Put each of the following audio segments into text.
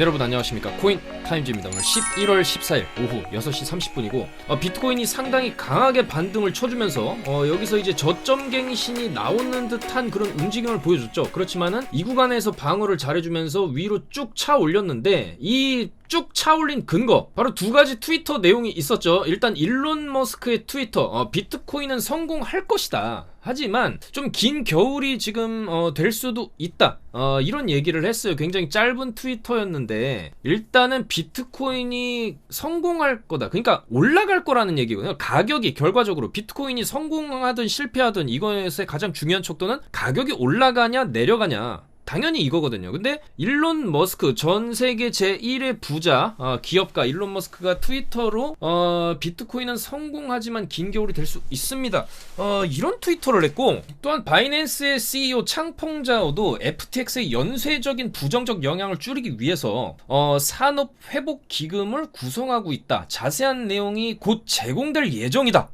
여러분 안녕하십니까. 코인 타임즈입니다. 오늘 11월 14일 오후 6시 30분이고 비트코인이 상당히 강하게 반등을 쳐주면서 여기서 이제 저점갱신이 나오는 듯한 그런 움직임을 보여줬죠. 그렇지만은 이 구간에서 방어를 잘해주면서 위로 쭉 차 올렸는데 이 쭉 차올린 근거 바로 두 가지 트위터 내용이 있었죠. 일단 일론 머스크의 트위터, 비트코인은 성공할 것이다. 하지만 좀 긴 겨울이 지금 될 수도 있다. 이런 얘기를 했어요. 굉장히 짧은 트위터였는데 일단은 비트코인이 성공할 거다. 그러니까 올라갈 거라는 얘기거든요. 가격이 결과적으로 비트코인이 성공하든 실패하든 이것의 가장 중요한 척도는 가격이 올라가냐 내려가냐. 당연히 이거거든요. 근데 일론 머스크, 전 세계 제1의 부자 기업가 일론 머스크가 트위터로 비트코인은 성공하지만 긴 겨울이 될 수 있습니다. 이런 트위터를 했고, 또한 바이낸스의 CEO 창펑자오도 FTX의 연쇄적인 부정적 영향을 줄이기 위해서 산업 회복 기금을 구성하고 있다. 자세한 내용이 곧 제공될 예정이다.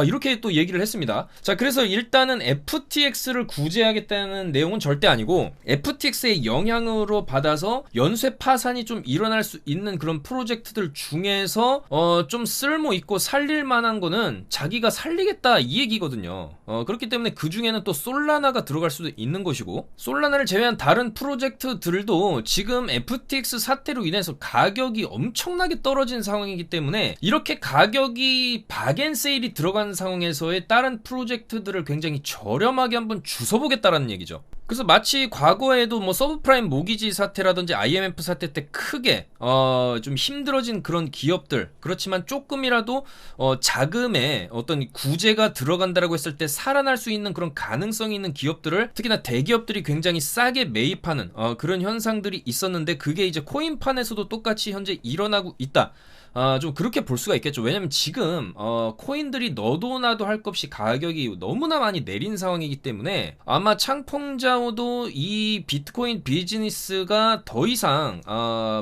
이렇게 또 얘기를 했습니다. 자, 그래서 일단은 FTX를 구제하겠다는 내용은 절대 아니고 FTX의 영향으로 받아서 연쇄 파산이 좀 일어날 수 있는 그런 프로젝트들 중에서 좀 쓸모 있고 살릴 만한 거는 자기가 살리겠다 이 얘기거든요. 그렇기 때문에 그 중에는 또 솔라나가 들어갈 수도 있는 것이고, 솔라나를 제외한 다른 프로젝트들도 지금 FTX 사태로 인해서 가격이 엄청나게 떨어진 상황이기 때문에 이렇게 가격이 박앤세일이 들어간 상황에서의 다른 프로젝트들을 굉장히 저렴하게 한번 주워보겠다라는 얘기죠. 그래서 마치 과거에도 뭐 서브프라임 모기지 사태라든지 IMF 사태 때 크게 좀 힘들어진 그런 기업들, 그렇지만 조금이라도 자금에 어떤 구제가 들어간다라고 했을 때 살아날 수 있는 그런 가능성이 있는 기업들을, 특히나 대기업들이 굉장히 싸게 매입하는 그런 현상들이 있었는데, 그게 이제 코인판에서도 똑같이 현재 일어나고 있다. 좀 그렇게 볼 수가 있겠죠. 왜냐면 지금 코인들이 너도 나도 할 것 없이 가격이 너무나 많이 내린 상황이기 때문에 아마 창펑자오도 이 비트코인 비즈니스가 더 이상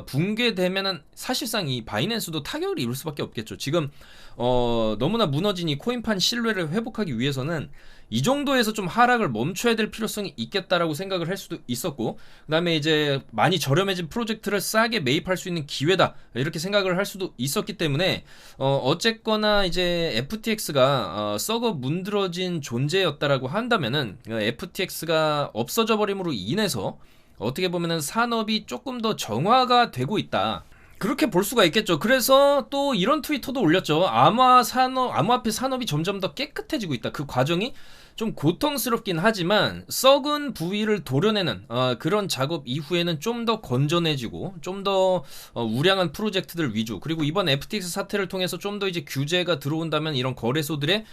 붕괴되면은 사실상 이 바이낸스도 타격을 입을 수밖에 없겠죠. 지금 너무나 무너진 이 코인판 신뢰를 회복하기 위해서는 이 정도에서 좀 하락을 멈춰야 될 필요성이 있겠다라고 생각을 할 수도 있었고, 그 다음에 이제 많이 저렴해진 프로젝트를 싸게 매입할 수 있는 기회다 이렇게 생각을 할 수도 있었기 때문에 어쨌거나 이제 FTX가 썩어 문드러진 존재였다라고 한다면은 FTX가 없어져 버림으로 인해서 어떻게 보면은 산업이 조금 더 정화가 되고 있다, 그렇게 볼 수가 있겠죠. 그래서 또 이런 트위터도 올렸죠. 암호화폐 산업이 점점 더 깨끗해지고 있다. 그 과정이 좀 고통스럽긴 하지만 썩은 부위를 도려내는 그런 작업 이후에는 좀 더 건전해지고 좀 더 우량한 프로젝트들 위주, 그리고 이번 FTX 사태를 통해서 좀 더 이제 규제가 들어온다면 이런 거래소들의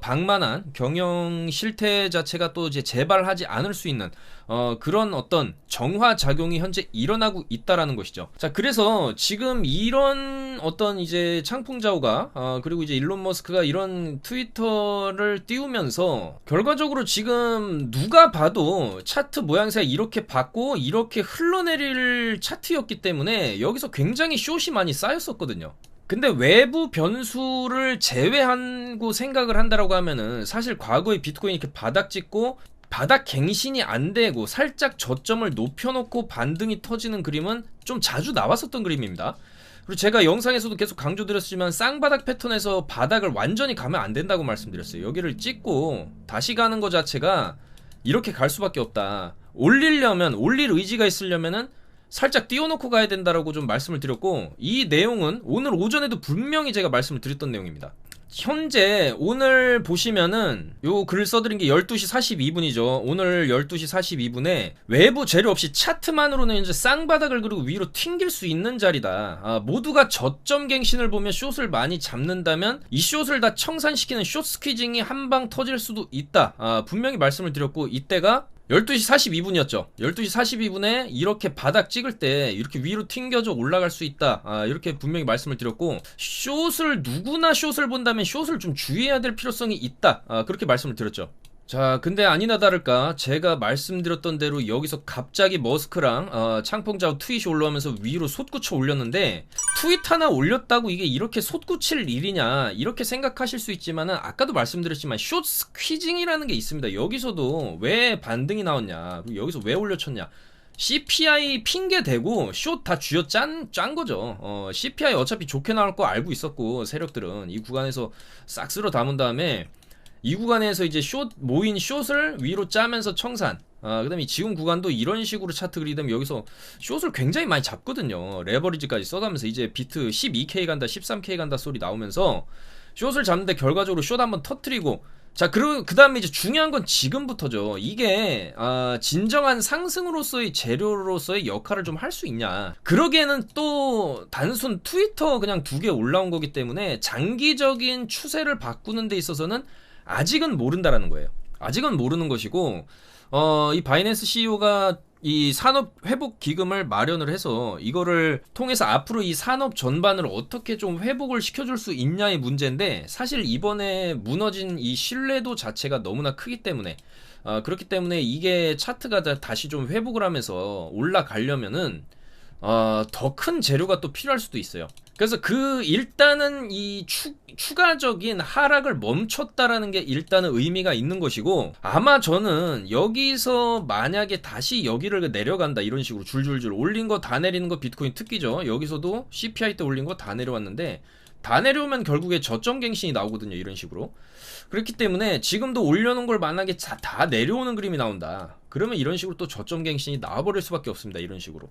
방만한 경영 실태 자체가 또 이제 재발하지 않을 수 있는 그런 어떤 정화 작용이 현재 일어나고 있다라는 것이죠. 자, 그래서 지금 이런 어떤 이제 창풍자오가 그리고 이제 일론 머스크가 이런 트위터를 띄우면서 결과적으로 지금 누가 봐도 차트 모양새가 이렇게 받고 이렇게 흘러내릴 차트였기 때문에 여기서 굉장히 숏이 많이 쌓였었거든요. 근데 외부 변수를 제외하고 생각을 한다라고 하면은 사실 과거에 비트코인이 이렇게 바닥 찍고 바닥 갱신이 안 되고 살짝 저점을 높여놓고 반등이 터지는 그림은 좀 자주 나왔었던 그림입니다. 그리고 제가 영상에서도 계속 강조드렸지만 쌍바닥 패턴에서 바닥을 완전히 가면 안 된다고 말씀드렸어요. 여기를 찍고 다시 가는 것 자체가 이렇게 갈 수밖에 없다. 올릴 의지가 있으려면은 살짝 띄워놓고 가야 된다라고 좀 말씀을 드렸고, 이 내용은 오늘 오전에도 분명히 제가 말씀을 드렸던 내용입니다. 현재 오늘 보시면은 요 글을 써드린 게 12시 42분이죠. 오늘 12시 42분에 외부 재료 없이 차트만으로는 현재 쌍바닥을 그리고 위로 튕길 수 있는 자리다. 모두가 저점 갱신을 보면 숏을 많이 잡는다면 이 숏을 다 청산시키는 숏 스퀴징이 한 방 터질 수도 있다. 분명히 말씀을 드렸고, 이때가 12시 42분이었죠. 12시 42분에 이렇게 바닥 찍을 때 이렇게 위로 튕겨져 올라갈 수 있다. 이렇게 분명히 말씀을 드렸고, 누구나 숏을 본다면 숏을 좀 주의해야 될 필요성이 있다. 그렇게 말씀을 드렸죠. 자, 근데 아니나 다를까 제가 말씀드렸던 대로 여기서 갑자기 머스크랑 창펑자오 트윗이 올라오면서 위로 솟구쳐 올렸는데, 트윗 하나 올렸다고 이게 이렇게 솟구칠 일이냐 이렇게 생각하실 수 있지만은, 아까도 말씀드렸지만 숏 스퀴징이라는 게 있습니다. 여기서도 왜 반등이 나왔냐, 그리고 여기서 왜 올려쳤냐, CPI 핑계 대고 숏 다 쥐어 짠 거죠. CPI 어차피 좋게 나올 거 알고 있었고, 세력들은 이 구간에서 싹 쓸어 담은 다음에 이 구간에서 이제 모인 숏을 위로 짜면서 청산. 그 다음에 지금 구간도 이런 식으로 차트 그리되면 여기서 숏을 굉장히 많이 잡거든요. 레버리지까지 써가면서 이제 비트 12K 간다, 13K 간다 소리 나오면서 숏을 잡는데 결과적으로 숏 한번 터트리고, 자, 그 다음에 이제 중요한 건 지금부터죠. 이게, 진정한 상승으로서의 재료로서의 역할을 좀 할 수 있냐. 그러기에는 또 단순 트위터 그냥 2개 올라온 거기 때문에 장기적인 추세를 바꾸는 데 있어서는 아직은 모른다라는 거예요. 아직은 모르는 것이고, 이 바이낸스 CEO가 이 산업 회복 기금을 마련을 해서 이거를 통해서 앞으로 이 산업 전반을 어떻게 좀 회복을 시켜줄 수 있냐의 문제인데, 사실 이번에 무너진 이 신뢰도 자체가 너무나 크기 때문에, 그렇기 때문에 이게 차트가 다시 좀 회복을 하면서 올라가려면은 더 큰 재료가 또 필요할 수도 있어요. 그래서 일단은 이 추가적인 하락을 멈췄다라는 게 일단은 의미가 있는 것이고, 아마 저는 여기서 만약에 다시 여기를 내려간다, 이런 식으로 줄줄줄 올린 거 다 내리는 거 비트코인 특기죠. 여기서도 CPI 때 올린 거 다 내려왔는데, 다 내려오면 결국에 저점 갱신이 나오거든요, 이런 식으로. 그렇기 때문에 지금도 올려놓은 걸 만약에 다 내려오는 그림이 나온다, 그러면 이런 식으로 또 저점 갱신이 나와버릴 수밖에 없습니다, 이런 식으로.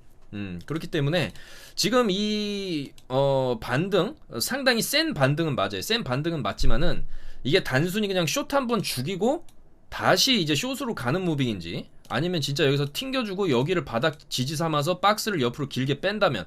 그렇기 때문에 지금 이 반등, 상당히 센 반등은 맞아요. 센 반등은 맞지만은 이게 단순히 그냥 숏 한번 죽이고 다시 이제 숏으로 가는 무빙인지, 아니면 진짜 여기서 튕겨주고 여기를 바닥 지지 삼아서 박스를 옆으로 길게 뺀다면,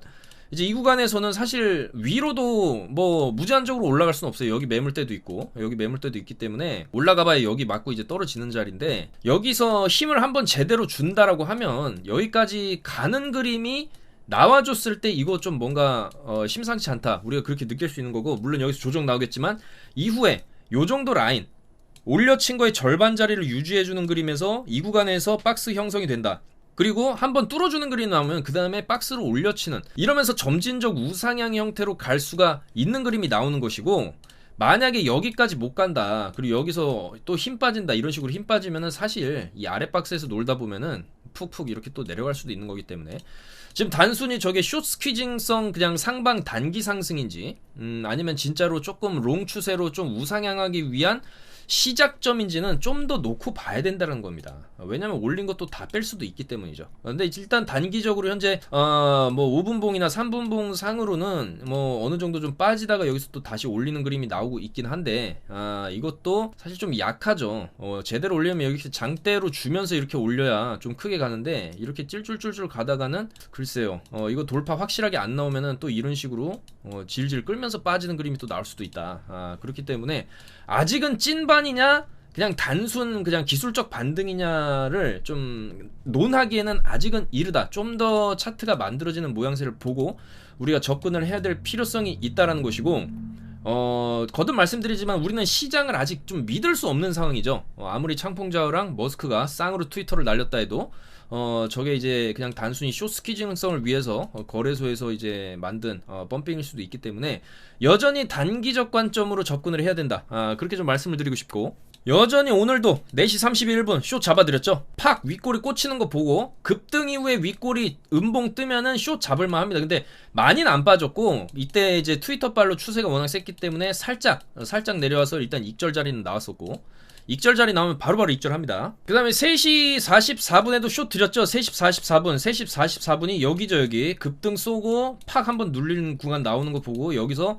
이제 이 구간에서는 사실 위로도 뭐 무제한적으로 올라갈 수는 없어요. 여기 매물대도 있고 여기 매물대도 있기 때문에 올라가봐야 여기 맞고 이제 떨어지는 자리인데, 여기서 힘을 한번 제대로 준다라고 하면 여기까지 가는 그림이 나와줬을 때 이거 좀 뭔가 심상치 않다, 우리가 그렇게 느낄 수 있는 거고, 물론 여기서 조정 나오겠지만 이후에 요 정도 라인 올려친 거의 절반 자리를 유지해주는 그림에서 이 구간에서 박스 형성이 된다. 그리고 한번 뚫어주는 그림이 나오면 그 다음에 박스로 올려치는, 이러면서 점진적 우상향 형태로 갈 수가 있는 그림이 나오는 것이고, 만약에 여기까지 못 간다, 그리고 여기서 또 힘 빠진다, 이런 식으로 힘 빠지면은 사실 이 아래 박스에서 놀다 보면은 푹푹 이렇게 또 내려갈 수도 있는 거기 때문에, 지금 단순히 저게 숏 스퀴징성 그냥 상방 단기 상승인지, 아니면 진짜로 조금 롱 추세로 좀 우상향하기 위한 시작점인지는 좀 더 놓고 봐야 된다는 겁니다. 왜냐면 올린 것도 다 뺄 수도 있기 때문이죠. 근데 일단 단기적으로 현재 뭐 5분봉이나 3분봉 상으로는 뭐 어느 정도 좀 빠지다가 여기서 또 다시 올리는 그림이 나오고 있긴 한데, 이것도 사실 좀 약하죠. 제대로 올리면 여기 장대로 주면서 이렇게 올려야 좀 크게 가는데, 이렇게 찔찔찔찔 가다가는 글쎄요, 이거 돌파 확실하게 안 나오면은 또 이런 식으로 질질 끌면서 빠지는 그림이 또 나올 수도 있다. 그렇기 때문에 아직은 찐반이냐 그냥 단순 그냥 기술적 반등이냐를 좀 논하기에는 아직은 이르다. 좀 더 차트가 만들어지는 모양새를 보고 우리가 접근을 해야 될 필요성이 있다라는 것이고, 거듭 말씀드리지만 우리는 시장을 아직 좀 믿을 수 없는 상황이죠. 아무리 창풍자오랑 머스크가 쌍으로 트위터를 날렸다 해도 저게 이제 그냥 단순히 숏스퀴징성을 위해서 거래소에서 이제 만든 펌핑일 수도 있기 때문에 여전히 단기적 관점으로 접근을 해야 된다. 그렇게 좀 말씀을 드리고 싶고, 여전히 오늘도 4시 31분 숏 잡아드렸죠. 팍 윗꼬리 꽂히는 거 보고 급등 이후에 윗꼬리 음봉 뜨면은 숏 잡을만 합니다. 근데 많이는 안 빠졌고, 이때 이제 트위터 발로 추세가 워낙 셌기 때문에 살짝 내려와서 일단 익절 자리는 나왔었고, 익절 자리 나오면 바로바로 익절합니다. 그 다음에 3시 44분에도 숏 드렸죠. 3시 44분 3시 44분이 여기죠. 여기 급등 쏘고 팍 한번 눌리는 구간 나오는 거 보고 여기서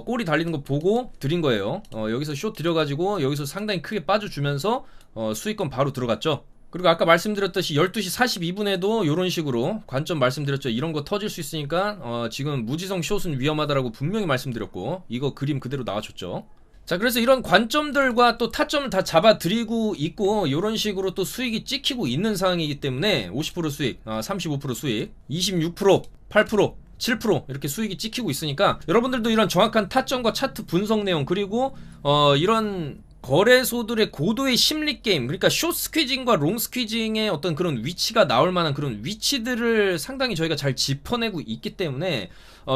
꼬리 달리는 거 보고 드린 거예요. 여기서 숏 드려가지고 여기서 상당히 크게 빠져주면서 수익권 바로 들어갔죠. 그리고 아까 말씀드렸듯이 12시 42분에도 이런 식으로 관점 말씀드렸죠. 이런 거 터질 수 있으니까 지금 무지성 숏은 위험하다라고 분명히 말씀드렸고, 이거 그림 그대로 나와줬죠. 자, 그래서 이런 관점들과 또 타점을 다 잡아드리고 있고, 이런 식으로 또 수익이 찍히고 있는 상황이기 때문에 50% 수익, 35% 수익, 26%, 8%, 7% 이렇게 수익이 찍히고 있으니까, 여러분들도 이런 정확한 타점과 차트 분석 내용, 그리고 이런 거래소들의 고도의 심리 게임, 그러니까 숏 스퀴징과 롱 스퀴징의 어떤 그런 위치가 나올 만한 그런 위치들을 상당히 저희가 잘 짚어내고 있기 때문에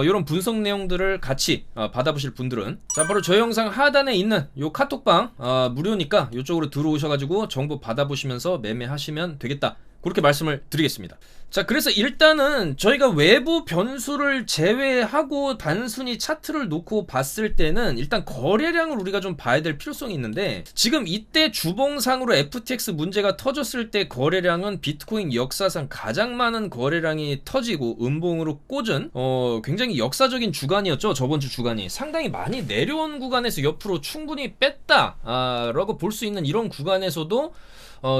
이런 분석 내용들을 같이 받아보실 분들은, 자, 바로 저 영상 하단에 있는 요 카톡방 무료니까 이쪽으로 들어오셔가지고 정보 받아보시면서 매매하시면 되겠다. 그렇게 말씀을 드리겠습니다. 자, 그래서 일단은 저희가 외부 변수를 제외하고 단순히 차트를 놓고 봤을 때는 일단 거래량을 우리가 좀 봐야 될 필요성이 있는데, 지금 이때 주봉상으로 FTX 문제가 터졌을 때 거래량은 비트코인 역사상 가장 많은 거래량이 터지고 음봉으로 꽂은 굉장히 역사적인 주간이었죠. 저번 주 주간이 상당히 많이 내려온 구간에서 옆으로 충분히 뺐다 라고 볼 수 있는 이런 구간에서도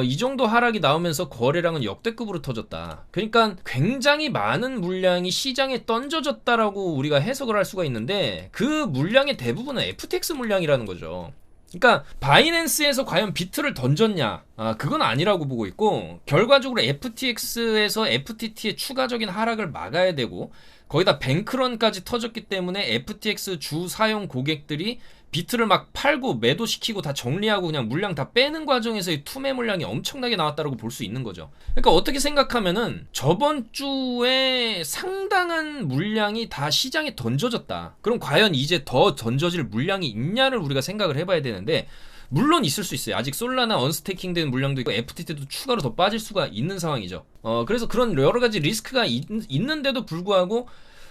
이 정도 하락이 나오면서 거래량은 역대급으로 터졌다. 그러니까 굉장히 많은 물량이 시장에 던져졌다라고 우리가 해석을 할 수가 있는데, 그 물량의 대부분은 FTX 물량이라는 거죠. 그러니까 바이낸스에서 과연 비트를 던졌냐? 그건 아니라고 보고 있고, 결과적으로 FTX에서 FTT의 추가적인 하락을 막아야 되고, 거기다 뱅크런까지 터졌기 때문에 FTX 주 사용 고객들이 비트를 막 팔고 매도시키고 다 정리하고 그냥 물량 다 빼는 과정에서의 투매 물량이 엄청나게 나왔다고 볼 수 있는 거죠. 그러니까 어떻게 생각하면은 저번 주에 상당한 물량이 다 시장에 던져졌다. 그럼 과연 이제 더 던져질 물량이 있냐를 우리가 생각을 해봐야 되는데, 물론 있을 수 있어요. 아직 솔라나 언스테이킹 된 물량도 있고 FTT도 추가로 더 빠질 수가 있는 상황이죠. 그래서 그런 여러 가지 리스크가 있는데도 불구하고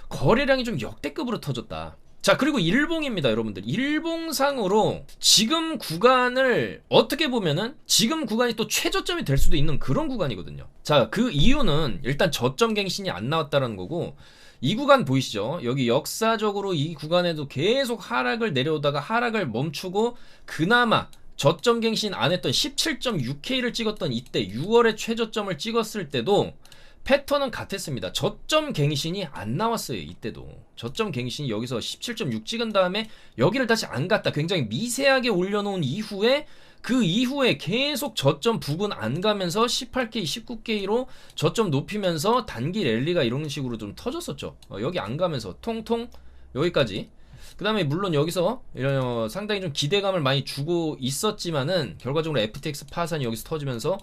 거래량이 좀 역대급으로 터졌다. 자, 그리고 일봉입니다, 여러분들. 일봉상으로 지금 구간을 어떻게 보면은 지금 구간이 또 최저점이 될 수도 있는 그런 구간이거든요. 자, 그 이유는 일단 저점 갱신이 안 나왔다는 거고, 이 구간 보이시죠? 여기 역사적으로 이 구간에도 계속 하락을 내려오다가 하락을 멈추고 그나마 저점 갱신 안 했던 17.6K를 찍었던 이때 6월에 최저점을 찍었을 때도 패턴은 같았습니다. 저점 갱신이 안 나왔어요. 이때도 저점 갱신이 여기서 17.6 찍은 다음에 여기를 다시 안 갔다 굉장히 미세하게 올려놓은 이후에, 그 이후에 계속 저점 부근 안 가면서 18K, 19K로 저점 높이면서 단기 랠리가 이런 식으로 좀 터졌었죠. 여기 안 가면서 통통 여기까지. 그 다음에 물론 여기서 상당히 좀 기대감을 많이 주고 있었지만은 결과적으로 FTX 파산이 여기서 터지면서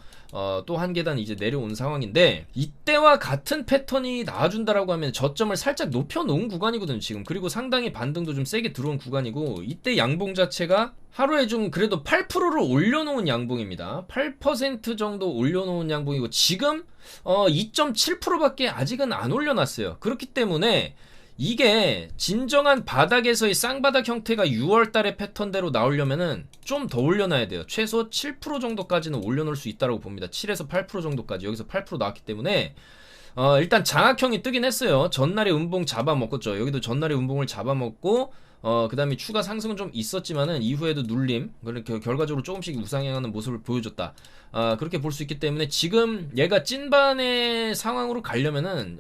또 한 계단 이제 내려온 상황인데, 이때와 같은 패턴이 나와준다라고 하면 저점을 살짝 높여놓은 구간이거든요 지금. 그리고 상당히 반등도 좀 세게 들어온 구간이고, 이때 양봉 자체가 하루에 좀 그래도 8%를 올려놓은 양봉입니다. 8% 정도 올려놓은 양봉이고, 지금 2.7%밖에 아직은 안 올려놨어요. 그렇기 때문에 이게 진정한 바닥에서의 쌍바닥 형태가 6월달의 패턴대로 나오려면은 좀 더 올려놔야 돼요. 최소 7% 정도까지는 올려놓을 수 있다고 봅니다. 7에서 8% 정도까지. 여기서 8% 나왔기 때문에 일단 장악형이 뜨긴 했어요. 전날에 음봉 잡아먹었죠. 여기도 전날에 음봉을 잡아먹고 그 다음에 추가 상승은 좀 있었지만은 이후에도 눌림, 그렇게 결과적으로 조금씩 우상향하는 모습을 보여줬다. 그렇게 볼 수 있기 때문에 지금 얘가 찐반의 상황으로 가려면은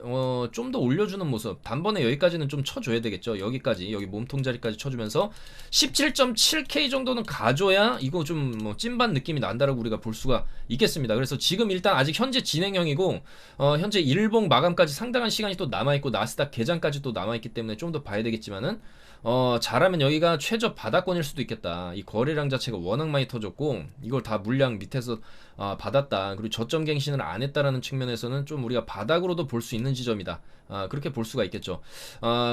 좀 더 올려주는 모습, 단번에 여기까지는 좀 쳐줘야 되겠죠. 여기까지, 여기 몸통 자리까지 쳐주면서 17.7K 정도는 가줘야 이거 좀 뭐 찐반 느낌이 난다라고 우리가 볼 수가 있겠습니다. 그래서 지금 일단 아직 현재 진행형이고, 현재 일봉 마감까지 상당한 시간이 또 남아있고 나스닥 개장까지 또 남아있기 때문에 좀 더 봐야 되겠지만은 잘하면 여기가 최저 바닥권일 수도 있겠다. 이 거래량 자체가 워낙 많이 터졌고 이걸 다 물량 밑에서 받았다. 그리고 저점 갱신을 안 했다라는 측면에서는 좀 우리가 바닥으로도 볼 수 있는 지점이다. 그렇게 볼 수가 있겠죠.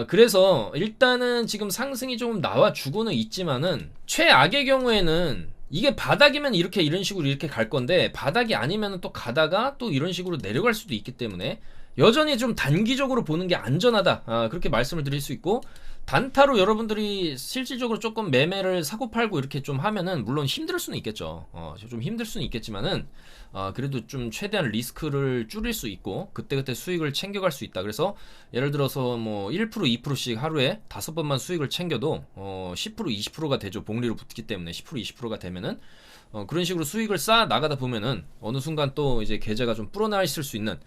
그래서 일단은 지금 상승이 조금 나와주고는 있지만은, 최악의 경우에는 이게 바닥이면 이런 식으로 이렇게 갈 건데, 바닥이 아니면 또 가다가 또 이런 식으로 내려갈 수도 있기 때문에 여전히 좀 단기적으로 보는 게 안전하다. 그렇게 말씀을 드릴 수 있고, 단타로 여러분들이 실질적으로 조금 매매를 사고 팔고 이렇게 좀 하면은 물론 힘들 수는 있겠죠. 좀 힘들 수는 있겠지만은 그래도 좀 최대한 리스크를 줄일 수 있고 그때그때 수익을 챙겨갈 수 있다. 그래서 예를 들어서 뭐 1%, 2%씩 하루에 5번만 수익을 챙겨도 10%, 20%가 되죠. 복리로 붙기 때문에 10%, 20%가 되면은 그런 식으로 수익을 쌓아 나가다 보면은 어느 순간 또 이제 계좌가 좀 불어나 있을 수 있는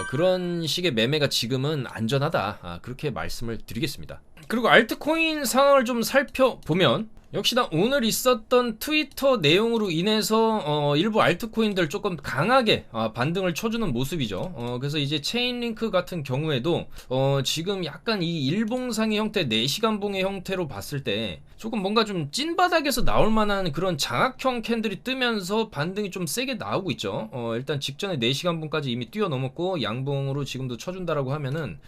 그런 식의 매매가 지금은 안전하다. 그렇게 말씀을 드리겠습니다. 그리고 알트코인 상황을 좀 살펴보면, 역시나 오늘 있었던 트위터 내용으로 인해서 일부 알트코인들 조금 강하게 반등을 쳐주는 모습이죠. 그래서 이제 체인링크 같은 경우에도 지금 약간 이 일봉상의 형태, 4시간 봉의 형태로 봤을 때 조금 뭔가 좀 찐바닥에서 나올 만한 그런 장악형 캔들이 뜨면서 반등이 좀 세게 나오고 있죠. 일단 직전에 4시간 봉까지 이미 뛰어넘었고 양봉으로 지금도 쳐준다라고 하면은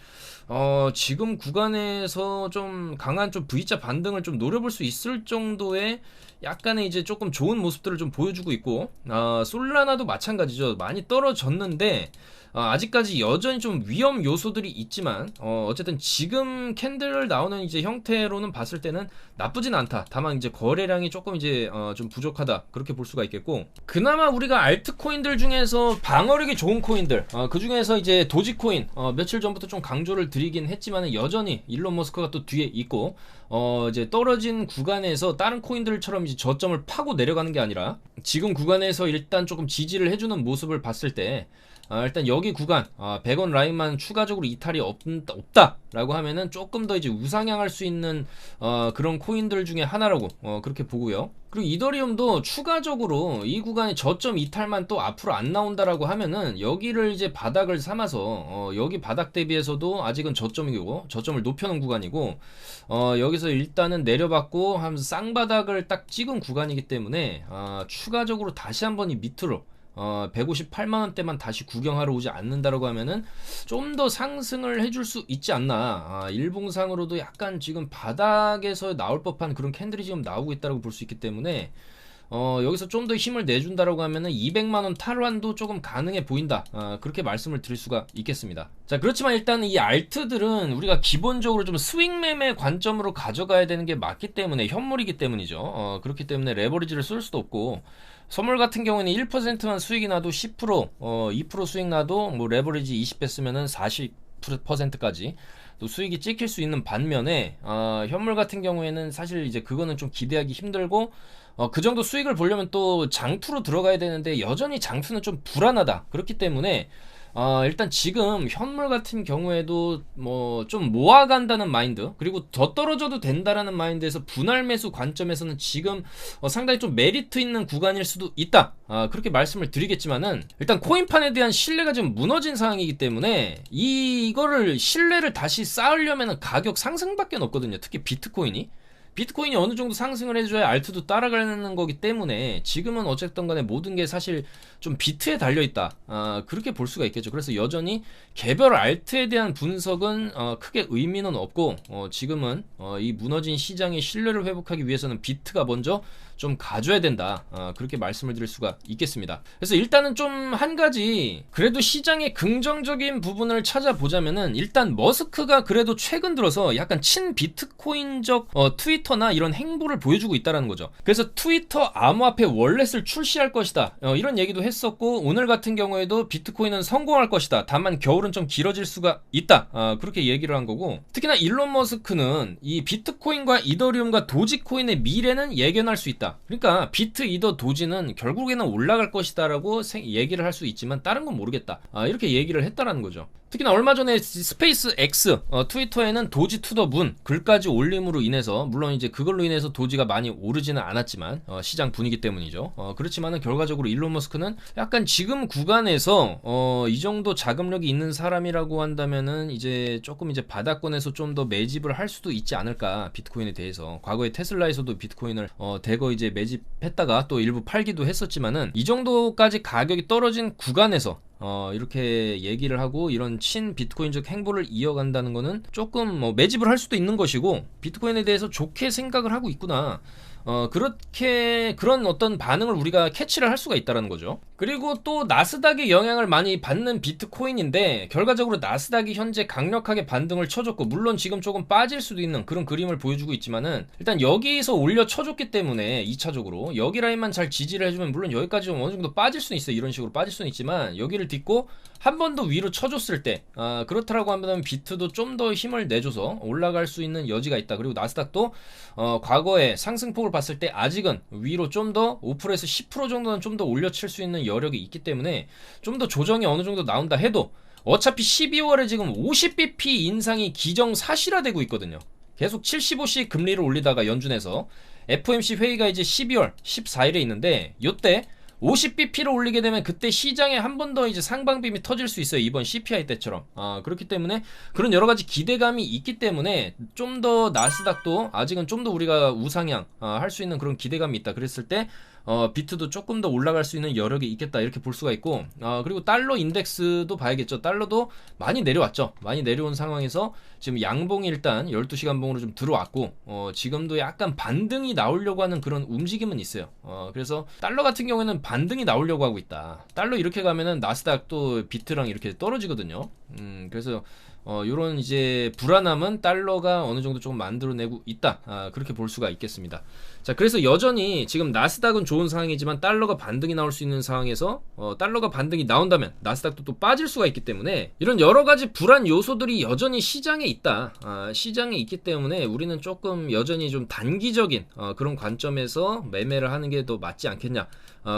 지금 구간에서 좀 강한 좀 V자 반등을 좀 노려볼 수 있을 정도의 약간의 이제 조금 좋은 모습들을 좀 보여주고 있고, 솔라나도 마찬가지죠. 많이 떨어졌는데 아직까지 여전히 좀 위험 요소들이 있지만 어쨌든 지금 캔들 나오는 이제 형태로는 봤을 때는 나쁘진 않다. 다만 이제 거래량이 조금 이제 좀 부족하다, 그렇게 볼 수가 있겠고, 그나마 우리가 알트코인들 중에서 방어력이 좋은 코인들, 그 중에서 이제 도지코인 며칠 전부터 좀 강조를 드리긴 했지만 여전히 일론 머스크가 또 뒤에 있고, 이제 떨어진 구간에서 다른 코인들처럼 이제 저점을 파고 내려가는 게 아니라 지금 구간에서 일단 조금 지지를 해주는 모습을 봤을 때, 일단 여기 구간 100원 라인만 추가적으로 이탈이 없다 라고 하면은 조금 더 이제 우상향할 수 있는 그런 코인들 중에 하나라고 그렇게 보고요. 그리고 이더리움도 추가적으로 이 구간에 저점 이탈만 또 앞으로 안 나온다라고 하면은 여기를 이제 바닥을 삼아서 여기 바닥 대비해서도 아직은 저점이고, 저점을 높여놓은 구간이고, 여기서 일단은 내려받고 하면서 쌍바닥을 딱 찍은 구간이기 때문에 추가적으로 다시 한번 이 밑으로 158만원대만 다시 구경하러 오지 않는다라고 하면은 좀 더 상승을 해줄 수 있지 않나. 일봉상으로도 약간 지금 바닥에서 나올 법한 그런 캔들이 지금 나오고 있다고 볼 수 있기 때문에 여기서 좀 더 힘을 내준다라고 하면은 200만원 탈환도 조금 가능해 보인다, 그렇게 말씀을 드릴 수가 있겠습니다. 자, 그렇지만 일단 이 알트들은 우리가 기본적으로 좀 스윙 매매 관점으로 가져가야 되는 게 맞기 때문에, 현물이기 때문이죠. 그렇기 때문에 레버리지를 쓸 수도 없고, 선물 같은 경우에는 1%만 수익이 나도 10%, 2% 수익 나도 뭐 레버리지 20배 쓰면은 40%까지 또 수익이 찍힐 수 있는 반면에, 현물 같은 경우에는 사실 이제 그거는 좀 기대하기 힘들고, 그 정도 수익을 보려면 또 장투로 들어가야 되는데 여전히 장투는 좀 불안하다. 그렇기 때문에 일단 지금 현물 같은 경우에도 뭐 좀 모아간다는 마인드, 그리고 더 떨어져도 된다라는 마인드에서 분할 매수 관점에서는 지금 상당히 좀 메리트 있는 구간일 수도 있다, 그렇게 말씀을 드리겠지만은, 일단 코인판에 대한 신뢰가 지금 무너진 상황이기 때문에 이거를 신뢰를 다시 쌓으려면 가격 상승밖에 없거든요. 특히 비트코인이 어느 정도 상승을 해줘야 알트도 따라가는 거기 때문에 지금은 어쨌든 간에 모든 게 사실 좀 비트에 달려있다, 그렇게 볼 수가 있겠죠. 그래서 여전히 개별 알트에 대한 분석은 크게 의미는 없고, 지금은 이 무너진 시장의 신뢰를 회복하기 위해서는 비트가 먼저 좀 가져야 된다, 그렇게 말씀을 드릴 수가 있겠습니다. 그래서 일단은 좀 한 가지 그래도 시장의 긍정적인 부분을 찾아보자면은, 일단 머스크가 그래도 최근 들어서 약간 친 비트코인적 트위터나 이런 행보를 보여주고 있다는 거죠. 그래서 트위터 암호화폐 월렛을 출시할 것이다, 이런 얘기도 했었고, 오늘 같은 경우에도 비트코인은 성공할 것이다, 다만 겨울은 좀 길어질 수가 있다, 그렇게 얘기를 한 거고, 특히나 일론 머스크는 이 비트코인과 이더리움과 도지코인의 미래는 예견할 수 있다. 그러니까 비트, 이더, 도지는 결국에는 올라갈 것이다 라고 얘기를 할 수 있지만 다른 건 모르겠다, 이렇게 얘기를 했다라는 거죠. 특히나 얼마 전에 스페이스 X 트위터에는 도지 투 더 문 글까지 올림으로 인해서, 물론 이제 그걸로 인해서 도지가 많이 오르지는 않았지만 시장 분위기 때문이죠. 그렇지만은 결과적으로 일론 머스크는 약간 지금 구간에서 이 정도 자금력이 있는 사람이라고 한다면은 이제 조금 이제 바닥권에서 좀 더 매집을 할 수도 있지 않을까, 비트코인에 대해서. 과거에 테슬라에서도 비트코인을 대거 이제 매집했다가 또 일부 팔기도 했었지만은, 이 정도까지 가격이 떨어진 구간에서 이렇게 얘기를 하고 이런 친 비트코인적 행보를 이어간다는 거는 조금 매집을 할 수도 있는 것이고, 비트코인에 대해서 좋게 생각을 하고 있구나, 그런 어떤 반응을 우리가 캐치를 할 수가 있다는 거죠. 그리고 또 나스닥의 영향을 많이 받는 비트코인인데, 결과적으로 나스닥이 현재 강력하게 반등을 쳐줬고, 물론 지금 조금 빠질 수도 있는 그런 그림을 보여주고 있지만은, 일단 여기서 올려 쳐줬기 때문에 2차적으로 여기 라인만 잘 지지를 해주면, 물론 여기까지 어느 정도 빠질 수는 있어요. 이런 식으로 빠질 수는 있지만 여기를 딛고 한 번 더 위로 쳐줬을 때, 그렇다라고 하면 비트도 좀 더 힘을 내줘서 올라갈 수 있는 여지가 있다. 그리고 나스닥도 과거에 상승폭을 봤을 때 아직은 위로 좀 더 5%에서 10% 정도는 좀 더 올려칠 수 있는 여력이 있기 때문에, 좀 더 조정이 어느 정도 나온다 해도 어차피 12월에 지금 50bp 인상이 기정사실화되고 있거든요. 계속 75씩 금리를 올리다가 연준에서 FOMC 회의가 이제 12월 14일에 있는데, 요때 50bp를 올리게 되면 그때 시장에 한 번 더 이제 상방빔이 터질 수 있어요. 이번 CPI 때처럼. 그렇기 때문에 그런 여러 가지 기대감이 있기 때문에 좀 더 나스닥도 아직은 좀 더 우리가 우상향 할 수 있는 그런 기대감이 있다. 그랬을 때 비트도 조금 더 올라갈 수 있는 여력이 있겠다 이렇게 볼 수가 있고, 그리고 달러 인덱스도 봐야겠죠. 달러도 많이 내려왔죠. 많이 내려온 상황에서 지금 양봉이 일단 12시간 봉으로 좀 들어왔고, 지금도 약간 반등이 나오려고 하는 그런 움직임은 있어요. 그래서 달러 같은 경우에는 반등이 나오려고 하고 있다. 달러 이렇게 가면은 나스닥도 비트랑 이렇게 떨어지거든요. 그래서 요런 이제 불안함은 달러가 어느 정도 조금 만들어내고 있다. 그렇게 볼 수가 있겠습니다. 자, 그래서 여전히 지금 나스닥은 좋은 상황이지만 달러가 반등이 나올 수 있는 상황에서 달러가 반등이 나온다면 나스닥도 또 빠질 수가 있기 때문에 이런 여러 가지 불안 요소들이 여전히 시장에 있다. 시장에 있기 때문에 우리는 조금 여전히 좀 단기적인 그런 관점에서 매매를 하는 게 더 맞지 않겠냐.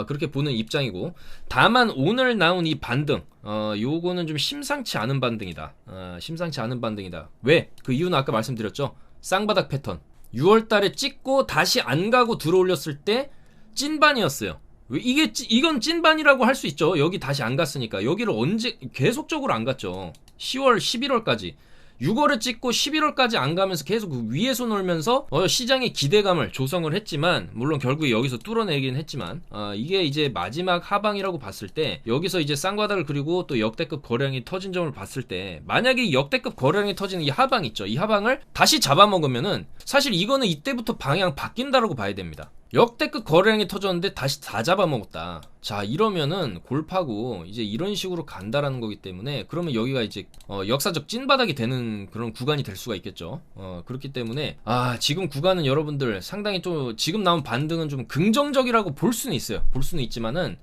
그렇게 보는 입장이고, 다만 오늘 나온 이 반등, 요거는 좀 심상치 않은 반등이다. 심상치 않은 반등이다. 왜? 그 이유는 아까 말씀드렸죠. 쌍바닥 패턴. 6월달에 찍고 다시 안 가고 들어올렸을 때 찐반이었어요. 이건 찐반이라고 할 수 있죠. 여기 다시 안 갔으니까. 여기를 언제 계속적으로 안 갔죠. 10월, 11월까지. 6월에 찍고 11월까지 안 가면서 계속 그 위에서 놀면서 시장의 기대감을 조성을 했지만, 물론 결국에 여기서 뚫어내긴 했지만, 이게 이제 마지막 하방이라고 봤을 때 여기서 이제 쌍바닥을 그리고 또 역대급 거래량이 터진 점을 봤을 때, 만약에 역대급 거래량이 터지는 이 하방 있죠. 이 하방을 다시 잡아먹으면은 사실 이거는 이때부터 방향 바뀐다라고 봐야 됩니다. 역대급 거래량이 터졌는데 다시 다 잡아먹었다. 자, 이러면은 골파고 이제 이런 식으로 간다라는 거기 때문에, 그러면 여기가 이제 역사적 찐바닥이 되는 그런 구간이 될 수가 있겠죠. 그렇기 때문에 지금 구간은 여러분들 상당히 좀 지금 나온 반등은 좀 긍정적이라고 볼 수는 있어요. 볼 수는 있지만은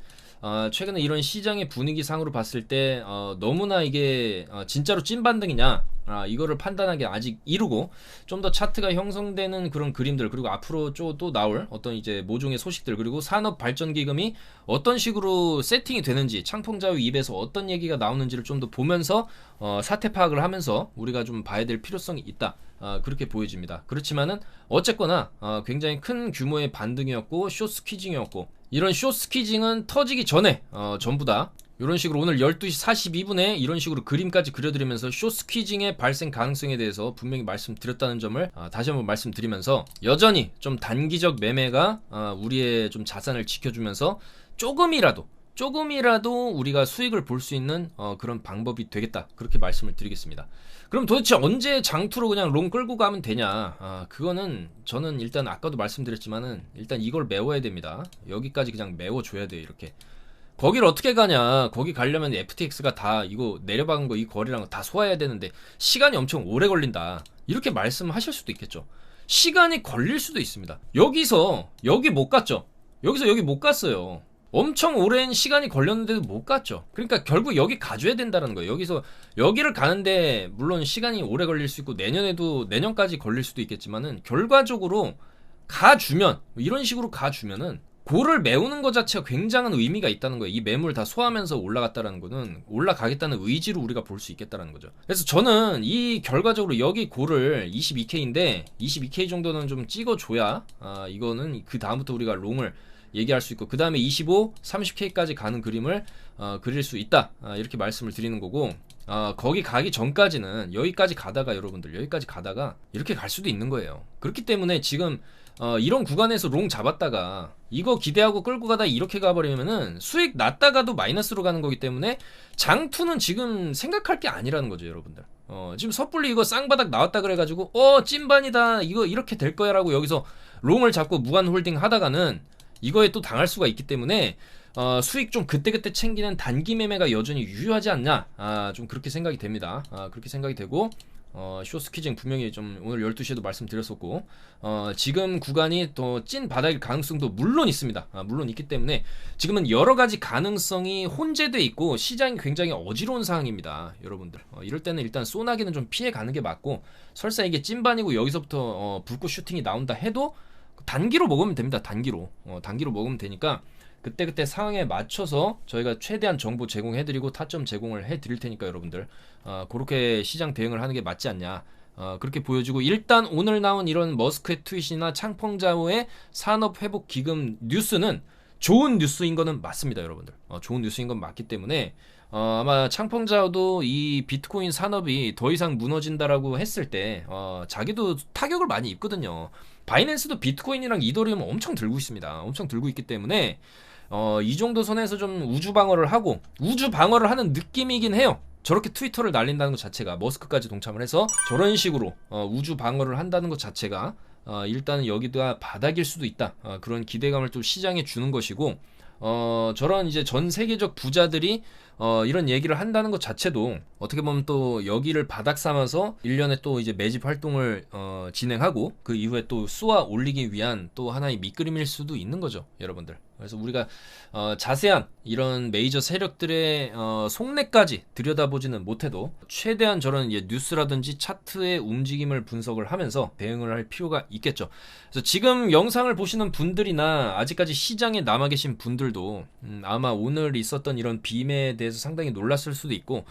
최근에 이런 시장의 분위기상으로 봤을 때 너무나 이게 진짜로 찐반등이냐, 이거를 판단하기 아직 이르고, 좀 더 차트가 형성되는 그런 그림들, 그리고 앞으로 또 나올 어떤 이제 모종의 소식들, 그리고 산업발전기금이 어떤 식으로 세팅이 되는지, 창풍자유 입에서 어떤 얘기가 나오는지를 좀 더 보면서 사태 파악을 하면서 우리가 좀 봐야 될 필요성이 있다. 그렇게 보여집니다. 그렇지만은 어쨌거나 굉장히 큰 규모의 반등이었고 숏스퀴징이었고, 이런 숏스퀴징은 터지기 전에 전부 다 이런 식으로 오늘 12시 42분에 이런 식으로 그림까지 그려드리면서 숏스퀴징의 발생 가능성에 대해서 분명히 말씀드렸다는 점을 다시 한번 말씀드리면서, 여전히 좀 단기적 매매가 우리의 좀 자산을 지켜주면서 조금이라도 우리가 수익을 볼 수 있는 그런 방법이 되겠다, 그렇게 말씀을 드리겠습니다. 그럼 도대체 언제 장투로 그냥 롱 끌고 가면 되냐? 그거는 저는 일단 아까도 말씀드렸지만은 일단 이걸 메워야 됩니다. 여기까지 그냥 메워줘야 돼요. 이렇게 거기를 어떻게 가냐? 거기 가려면 FTX가 다 이거 내려박은 거, 이 거래량 다 소화해야 되는데 시간이 엄청 오래 걸린다, 이렇게 말씀하실 수도 있겠죠. 시간이 걸릴 수도 있습니다. 여기서 여기 못 갔죠. 여기서 여기 못 갔어요. 엄청 오랜 시간이 걸렸는데도 못 갔죠. 그러니까 결국 여기 가줘야 된다는 거예요. 여기서 여기를 가는데 물론 시간이 오래 걸릴 수 있고 내년까지 걸릴 수도 있겠지만은, 결과적으로 가주면, 이런 식으로 가주면은 고를 메우는 것 자체가 굉장한 의미가 있다는 거예요. 이 매물 다 소화하면서 올라갔다라는 거는 올라가겠다는 의지로 우리가 볼 수 있겠다는 거죠. 그래서 저는 이 결과적으로 여기 고를 22K인데 22K 정도는 좀 찍어줘야 이거는 그 다음부터 우리가 롱을 얘기할 수 있고, 그 다음에 25, 30K까지 가는 그림을 그릴 수 있다, 이렇게 말씀을 드리는 거고, 거기 가기 전까지는 여기까지 가다가 이렇게 갈 수도 있는 거예요. 그렇기 때문에 지금 이런 구간에서 롱 잡았다가 이거 기대하고 끌고 가다 이렇게 가버리면은 수익 났다가도 마이너스로 가는 거기 때문에 장투는 지금 생각할 게 아니라는 거죠, 여러분들. 지금 섣불리 이거 쌍바닥 나왔다 그래가지고 찐반이다, 이거 이렇게 될 거야 라고 여기서 롱을 잡고 무한 홀딩 하다가는 이거에 또 당할 수가 있기 때문에 수익 좀 그때그때 챙기는 단기 매매가 여전히 유효하지 않냐, 좀 그렇게 생각이 됩니다. 그렇게 생각이 되고, 숏스퀴징 분명히 좀 오늘 12시에도 말씀드렸었고, 지금 구간이 더 찐 바닥일 가능성도 물론 있습니다. 물론 있기 때문에 지금은 여러가지 가능성이 혼재돼 있고 시장이 굉장히 어지러운 상황입니다, 여러분들. 이럴 때는 일단 소나기는 좀 피해 가는 게 맞고, 설사 이게 찐반이고 여기서부터 불꽃 슈팅이 나온다 해도 단기로 먹으면 됩니다. 단기로 먹으면 되니까 그때그때 상황에 맞춰서 저희가 최대한 정보 제공해드리고 타점 제공을 해드릴 테니까 여러분들 그렇게 시장 대응을 하는 게 맞지 않냐, 그렇게 보여지고, 일단 오늘 나온 이런 머스크의 트윗이나 창펑자오의 산업회복기금 뉴스는 좋은 뉴스인 거는 맞습니다, 여러분들. 좋은 뉴스인 건 맞기 때문에 아마 창펑자오도 이 비트코인 산업이 더 이상 무너진다라고 했을 때 자기도 타격을 많이 입거든요. 바이낸스도 비트코인이랑 이더리움 엄청 들고 있습니다. 엄청 들고 있기 때문에 이 정도 선에서 좀 우주 방어를 하고 우주 방어를 하는 느낌이긴 해요. 저렇게 트위터를 날린다는 것 자체가 머스크까지 동참을 해서 저런 식으로 우주 방어를 한다는 것 자체가 일단은 여기가 바닥일 수도 있다. 그런 기대감을 또 시장에 주는 것이고 저런 이제 전 세계적 부자들이 이런 얘기를 한다는 것 자체도 어떻게 보면 또 여기를 바닥 삼아서 1년에 또 이제 매집 활동을 진행하고 그 이후에 또 쏘아 올리기 위한 또 하나의 밑그림일 수도 있는 거죠, 여러분들. 그래서 우리가 자세한 이런 메이저 세력들의 속내까지 들여다보지는 못해도 최대한 저런 이제 뉴스라든지 차트의 움직임을 분석을 하면서 대응을 할 필요가 있겠죠. 그래서 지금 영상을 보시는 분들이나 아직까지 시장에 남아 계신 분들도 아마 오늘 있었던 이런 빔에 대해서 상당히 놀랐을 수도 있고,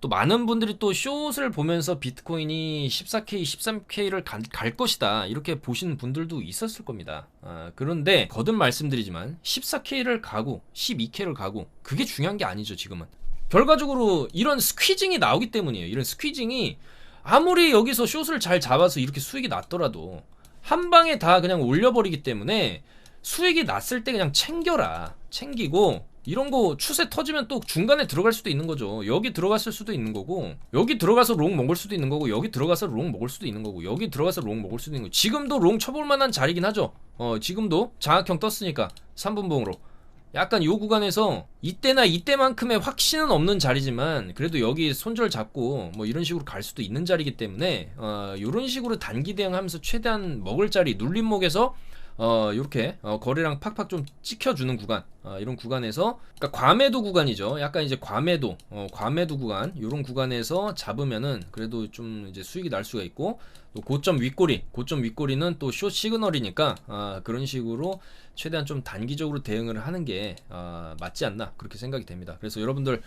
또 많은 분들이 또 숏을 보면서 비트코인이 14K, 13K를 갈 것이다 이렇게 보시는 분들도 있었을 겁니다. 그런데 거듭 말씀드리지만 14K를 가고 12K를 가고 그게 중요한 게 아니죠. 지금은 결과적으로 이런 스퀴징이 나오기 때문이에요. 이런 스퀴징이 아무리 여기서 숏을 잘 잡아서 이렇게 수익이 났더라도 한 방에 다 그냥 올려버리기 때문에 수익이 났을 때 그냥 챙기고 이런 거 추세 터지면 또 중간에 들어갈 수도 있는 거죠. 여기 들어갔을 수도 있는 거고, 여기 들어가서 롱 먹을 수도 있는 거고, 여기 들어가서 롱 먹을 수도 있는 거고, 여기 들어가서 롱 먹을 수도 있는 거고. 지금도 롱 쳐볼 만한 자리긴 하죠. 지금도 장악형 떴으니까 3분봉으로 약간 요 구간에서 이때나 이때만큼의 확신은 없는 자리지만 그래도 여기 손절 잡고 뭐 이런 식으로 갈 수도 있는 자리이기 때문에 요런 식으로 단기 대응하면서 최대한 먹을 자리 눌림목에서 요렇게 거래량 팍팍 좀 찍혀주는 구간, 이런 구간에서, 그러니까 과매도 구간이죠. 약간 이제 과매도 구간, 요런 구간에서 잡으면은 그래도 좀 이제 수익이 날 수가 있고, 또 고점 윗꼬리는 또 숏 시그널이니까 그런 식으로 최대한 좀 단기적으로 대응을 하는 게 맞지 않나 그렇게 생각이 됩니다. 그래서 여러분들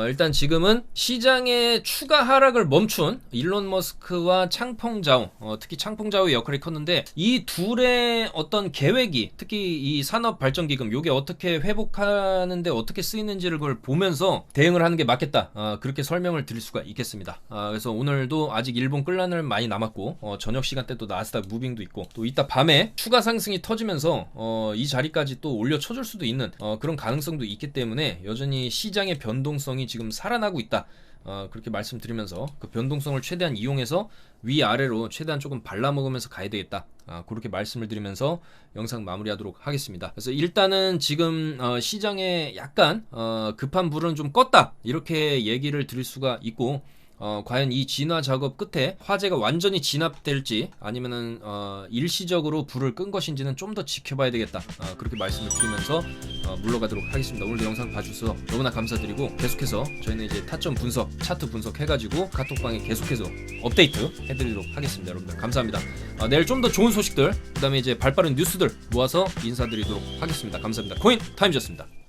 일단 지금은 시장의 추가 하락을 멈춘 일론 머스크와 창펑자오, 특히 창펑자오의 역할이 컸는데 이 둘의 어떤 계획이, 특히 이 산업발전기금 요게 어떻게 회복하는데 어떻게 쓰이는지를 그걸 보면서 대응을 하는 게 맞겠다, 그렇게 설명을 드릴 수가 있겠습니다. 그래서 오늘도 아직 일본 끌라늘 많이 남았고, 저녁 시간대 또 나스닥 무빙도 있고, 또 이따 밤에 추가 상승이 터지면서 이 자리까지 또 올려쳐줄 수도 있는 그런 가능성도 있기 때문에 여전히 시장의 변동성이 지금 살아나고 있다, 그렇게 말씀드리면서 그 변동성을 최대한 이용해서 위아래로 최대한 조금 발라먹으면서 가야 되겠다, 그렇게 말씀을 드리면서 영상 마무리하도록 하겠습니다. 그래서 일단은 지금 시장에 약간 급한 불은 좀 껐다 이렇게 얘기를 드릴 수가 있고, 과연 이 진화 작업 끝에 화재가 완전히 진압될지 아니면은 일시적으로 불을 끈 것인지는 좀 더 지켜봐야 되겠다, 그렇게 말씀을 드리면서 물러가도록 하겠습니다. 오늘도 영상 봐주셔서 너무나 감사드리고, 계속해서 저희는 이제 타점 분석, 차트 분석 해가지고 카톡방에 계속해서 업데이트 해드리도록 하겠습니다. 여러분들 감사합니다. 내일 좀 더 좋은 소식들, 그 다음에 이제 발빠른 뉴스들 모아서 인사드리도록 하겠습니다. 감사합니다. 코인 타임즈였습니다.